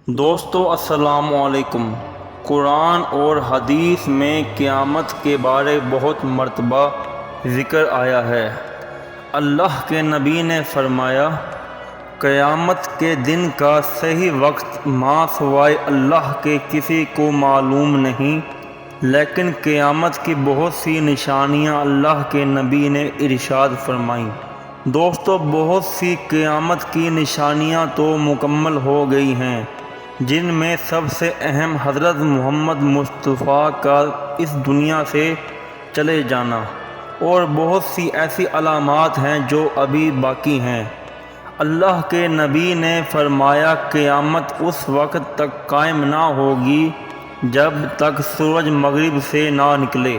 دوستو السلام علیکم۔ قرآن اور حدیث میں قیامت کے بارے بہت مرتبہ ذکر آیا ہے۔ اللہ کے نبی نے فرمایا، قیامت کے دن کا صحیح وقت ماں سوائے اللہ کے کسی کو معلوم نہیں، لیکن قیامت کی بہت سی نشانیاں اللہ کے نبی نے ارشاد فرمائیں۔ دوستو، بہت سی قیامت کی نشانیاں تو مکمل ہو گئی ہیں، جن میں سب سے اہم حضرت محمد مصطفیٰ کا اس دنیا سے چلے جانا، اور بہت سی ایسی علامات ہیں جو ابھی باقی ہیں۔ اللہ کے نبی نے فرمایا، قیامت اس وقت تک قائم نہ ہوگی جب تک سورج مغرب سے نہ نکلے،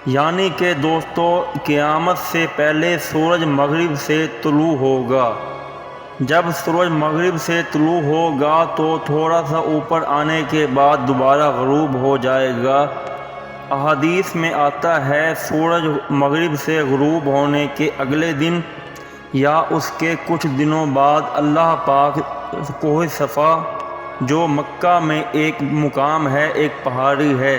یعنی کہ دوستو، قیامت سے پہلے سورج مغرب سے طلوع ہوگا۔ جب سورج مغرب سے طلوع ہوگا تو تھوڑا سا اوپر آنے کے بعد دوبارہ غروب ہو جائے گا۔ احادیث میں آتا ہے، سورج مغرب سے غروب ہونے کے اگلے دن یا اس کے کچھ دنوں بعد اللہ پاک کوہ صفا، جو مکہ میں ایک مقام ہے، ایک پہاڑی ہے،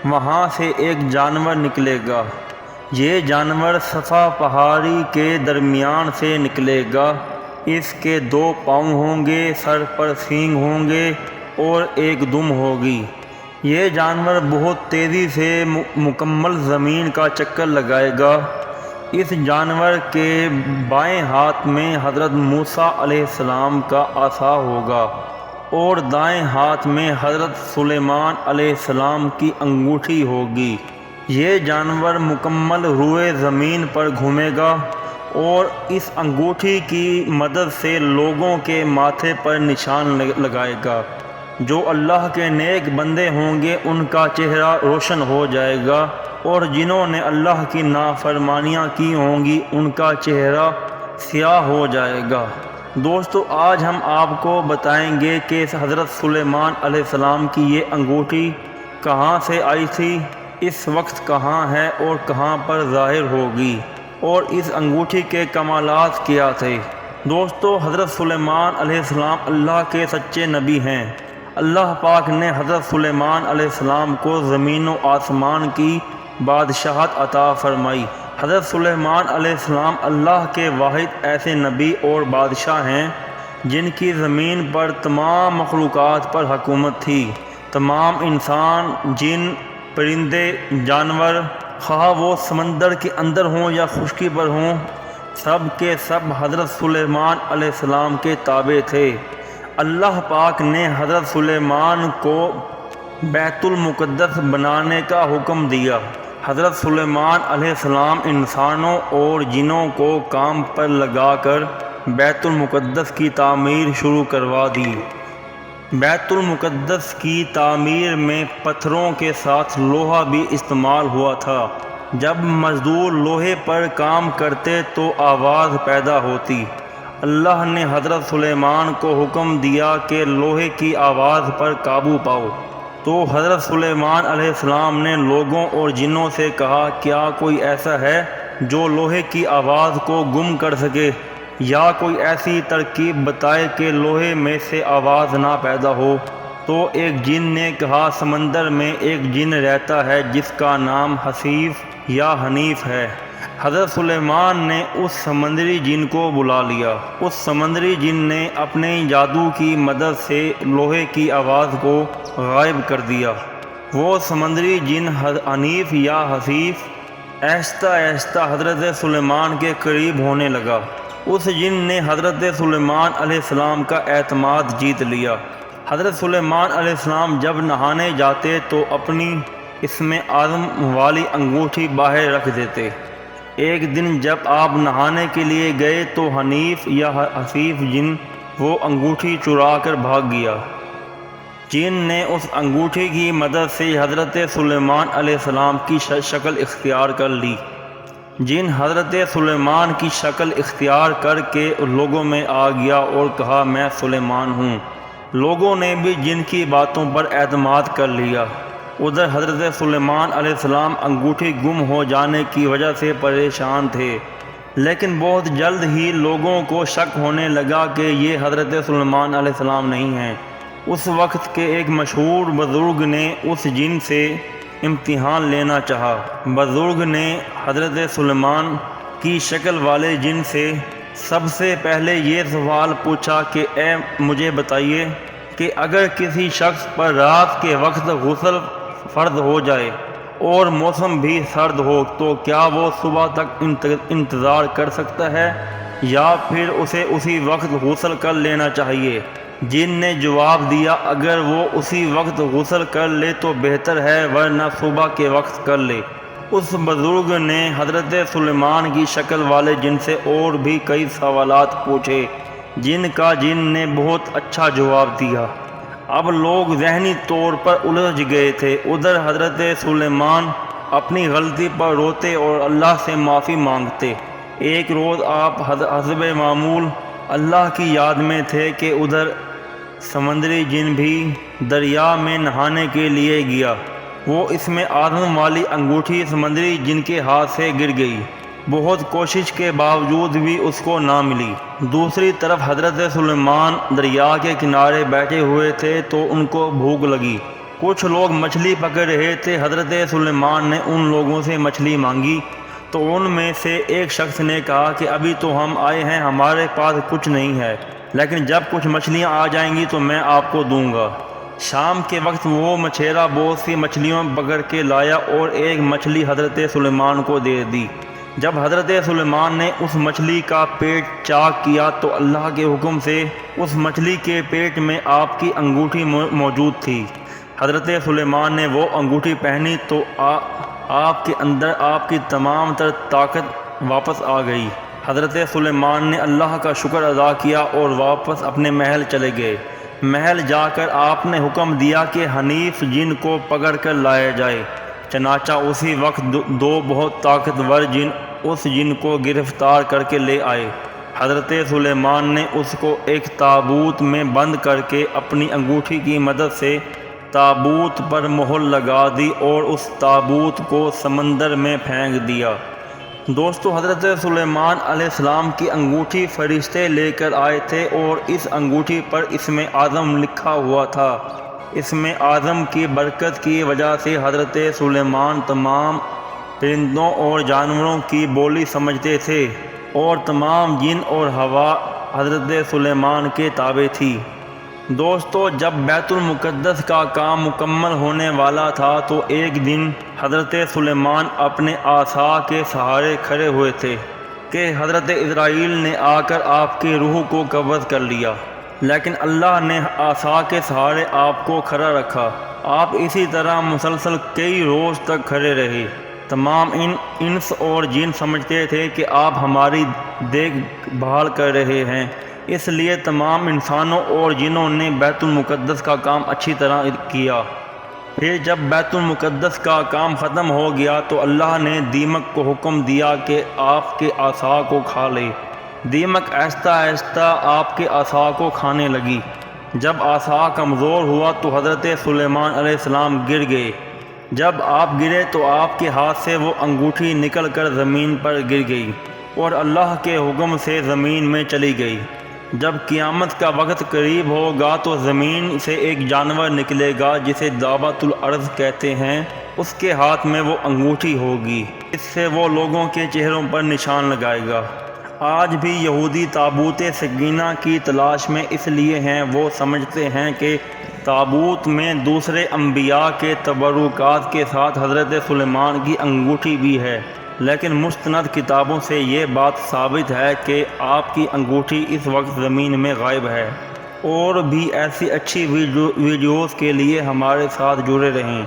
وہاں سے ایک جانور نکلے گا۔ یہ جانور صفا پہاڑی کے درمیان سے نکلے گا۔ اس کے 2 پاؤں ہوں گے، سر پر سینگ ہوں گے اور ایک دم ہوگی۔ یہ جانور بہت تیزی سے مکمل زمین کا چکر لگائے گا۔ اس جانور کے بائیں ہاتھ میں حضرت موسیٰ علیہ السلام کا عصا ہوگا اور دائیں ہاتھ میں حضرت سلیمان علیہ السلام کی انگوٹھی ہوگی۔ یہ جانور مکمل روئے زمین پر گھومے گا اور اس انگوٹھی کی مدد سے لوگوں کے ماتھے پر نشان لگائے گا۔ جو اللہ کے نیک بندے ہوں گے ان کا چہرہ روشن ہو جائے گا، اور جنہوں نے اللہ کی نافرمانیاں کی ہوں گی ان کا چہرہ سیاہ ہو جائے گا۔ دوستو، آج ہم آپ کو بتائیں گے کہ حضرت سلیمان علیہ السلام کی یہ انگوٹھی کہاں سے آئی تھی، اس وقت کہاں ہے اور کہاں پر ظاہر ہوگی، اور اس انگوٹھی کے کمالات کیا تھے۔ دوستو، حضرت سلیمان علیہ السلام اللہ کے سچے نبی ہیں۔ اللہ پاک نے حضرت سلیمان علیہ السلام کو زمین و آسمان کی بادشاہت عطا فرمائی۔ حضرت سلیمان علیہ السلام اللہ کے واحد ایسے نبی اور بادشاہ ہیں جن کی زمین پر تمام مخلوقات پر حکومت تھی۔ تمام انسان، جن، پرندے، جانور، خواہ وہ سمندر کے اندر ہوں یا خشکی پر ہوں، سب کے سب حضرت سلیمان علیہ السلام کے تابع تھے۔ اللہ پاک نے حضرت سلیمان کو بیت المقدس بنانے کا حکم دیا۔ حضرت سلیمان علیہ السلام انسانوں اور جنوں کو کام پر لگا کر بیت المقدس کی تعمیر شروع کروا دی۔ بیت المقدس کی تعمیر میں پتھروں کے ساتھ لوہا بھی استعمال ہوا تھا۔ جب مزدور لوہے پر کام کرتے تو آواز پیدا ہوتی۔ اللہ نے حضرت سلیمان کو حکم دیا کہ لوہے کی آواز پر قابو پاؤ۔ تو حضرت سلیمان علیہ السلام نے لوگوں اور جنوں سے کہا، کیا کوئی ایسا ہے جو لوہے کی آواز کو گم کر سکے، یا کوئی ایسی ترکیب بتائے کہ لوہے میں سے آواز نہ پیدا ہو؟ تو ایک جن نے کہا، سمندر میں ایک جن رہتا ہے جس کا نام حسیف یا حنیف ہے۔ حضرت سلیمان نے اس سمندری جن کو بلا لیا۔ اس سمندری جن نے اپنے جادو کی مدد سے لوہے کی آواز کو غائب کر دیا۔ وہ سمندری جن حنیف یا حسیف آہستہ آہستہ حضرت سلیمان کے قریب ہونے لگا۔ اس جن نے حضرت سلیمان علیہ السلام کا اعتماد جیت لیا۔ حضرت سلیمان علیہ السلام جب نہانے جاتے تو اپنی اسم اعظم والی انگوٹھی باہر رکھ دیتے۔ ایک دن جب آپ نہانے کے لیے گئے تو حنیف یا حسیف جن وہ انگوٹھی چرا کر بھاگ گیا۔ جن نے اس انگوٹھی کی مدد سے حضرت سلیمان علیہ السلام کی شکل اختیار کر لی۔ جن حضرت سلیمان کی شکل اختیار کر کے لوگوں میں آ گیا اور کہا، میں سلیمان ہوں۔ لوگوں نے بھی جن کی باتوں پر اعتماد کر لیا۔ ادھر حضرت سلیمان علیہ السلام انگوٹھی گم ہو جانے کی وجہ سے پریشان تھے، لیکن بہت جلد ہی لوگوں کو شک ہونے لگا کہ یہ حضرت سلیمان علیہ السلام نہیں ہیں۔ اس وقت کے ایک مشہور بزرگ نے اس جن سے امتحان لینا چاہا۔ بزرگ نے حضرت سلیمان کی شکل والے جن سے سب سے پہلے یہ سوال پوچھا کہ اے مجھے بتائیے کہ اگر کسی شخص پر رات کے وقت غسل فرض ہو جائے اور موسم بھی سرد ہو تو کیا وہ صبح تک انتظار کر سکتا ہے یا پھر اسے اسی وقت غسل کر لینا چاہیے؟ جن نے جواب دیا اگر وہ اسی وقت غسل کر لے تو بہتر ہے ورنہ صبح کے وقت کر لے۔ اس بزرگ نے حضرت سلیمان کی شکل والے جن سے اور بھی کئی سوالات پوچھے جن کا جن نے بہت اچھا جواب دیا۔ اب لوگ ذہنی طور پر الجھ گئے تھے۔ ادھر حضرت سلیمان اپنی غلطی پر روتے اور اللہ سے معافی مانگتے۔ ایک روز آپ حسب معمول اللہ کی یاد میں تھے کہ ادھر سمندری جن بھی دریا میں نہانے کے لیے گیا۔ وہ اس میں آدم والی انگوٹھی سمندری جن کے ہاتھ سے گر گئی۔ بہت کوشش کے باوجود بھی اس کو نہ ملی۔ دوسری طرف حضرت سلیمان دریا کے کنارے بیٹھے ہوئے تھے تو ان کو بھوک لگی۔ کچھ لوگ مچھلی پکڑ رہے تھے۔ حضرت سلیمان نے ان لوگوں سے مچھلی مانگی تو ان میں سے ایک شخص نے کہا کہ ابھی تو ہم آئے ہیں، ہمارے پاس کچھ نہیں ہے، لیکن جب کچھ مچھلیاں آ جائیں گی تو میں آپ کو دوں گا۔ شام کے وقت وہ مچھیرا بہت سی مچھلیوں پکڑ کے لایا اور ایک مچھلی حضرت سلیمان کو دے دی۔ جب حضرت سلیمان نے اس مچھلی کا پیٹ چاک کیا تو اللہ کے حکم سے اس مچھلی کے پیٹ میں آپ کی انگوٹھی موجود تھی۔ حضرت سلیمان نے وہ انگوٹھی پہنی تو آپ کے اندر آپ کی تمام تر طاقت واپس آ گئی۔ حضرت سلیمان نے اللہ کا شکر ادا کیا اور واپس اپنے محل چلے گئے۔ محل جا کر آپ نے حکم دیا کہ حنیف جن کو پکڑ کر لایا جائے۔ چنانچہ اسی وقت دو بہت طاقتور جن اس جن کو گرفتار کر کے لے آئے۔ حضرت سلیمان نے اس کو ایک تابوت میں بند کر کے اپنی انگوٹھی کی مدد سے تابوت پر مہر لگا دی اور اس تابوت کو سمندر میں پھینک دیا۔ دوستو، حضرت سلیمان علیہ السلام کی انگوٹھی فرشتے لے کر آئے تھے اور اس انگوٹھی پر اسم اعظم لکھا ہوا تھا۔ اسم اعظم کی برکت کی وجہ سے حضرت سلیمان تمام پرندوں اور جانوروں کی بولی سمجھتے تھے اور تمام جن اور ہوا حضرت سلیمان کے تابع تھی۔ دوستو، جب بیت المقدس کا کام مکمل ہونے والا تھا تو ایک دن حضرت سلیمان اپنے عصا کے سہارے کھڑے ہوئے تھے کہ حضرت اسرائیل نے آ کر آپ کی روح کو قبض کر لیا، لیکن اللہ نے عصا کے سہارے آپ کو کھڑا رکھا۔ آپ اسی طرح مسلسل کئی روز تک کھڑے رہے۔ تمام انس اور جن سمجھتے تھے کہ آپ ہماری دیکھ بھال کر رہے ہیں، اس لیے تمام انسانوں اور جنوں نے بیت المقدس کا کام اچھی طرح کیا۔ پھر جب بیت المقدس کا کام ختم ہو گیا تو اللہ نے دیمک کو حکم دیا کہ آپ کے عصا کو کھا لے۔ دیمک آہستہ آہستہ آپ کے عصا کو کھانے لگی۔ جب عصا کمزور ہوا تو حضرت سلیمان علیہ السلام گر گئے۔ جب آپ گرے تو آپ کے ہاتھ سے وہ انگوٹھی نکل کر زمین پر گر گئی اور اللہ کے حکم سے زمین میں چلی گئی۔ جب قیامت کا وقت قریب ہوگا تو زمین سے ایک جانور نکلے گا جسے دعوت الارض کہتے ہیں، اس کے ہاتھ میں وہ انگوٹھی ہوگی، اس سے وہ لوگوں کے چہروں پر نشان لگائے گا۔ آج بھی یہودی تابوت سکینہ کی تلاش میں اس لیے ہیں، وہ سمجھتے ہیں کہ تابوت میں دوسرے انبیاء کے تبرکات کے ساتھ حضرت سلیمان کی انگوٹھی بھی ہے، لیکن مستند کتابوں سے یہ بات ثابت ہے کہ آپ کی انگوٹھی اس وقت زمین میں غائب ہے۔ اور بھی ایسی اچھی ویڈیوز کے لیے ہمارے ساتھ جڑے رہیں۔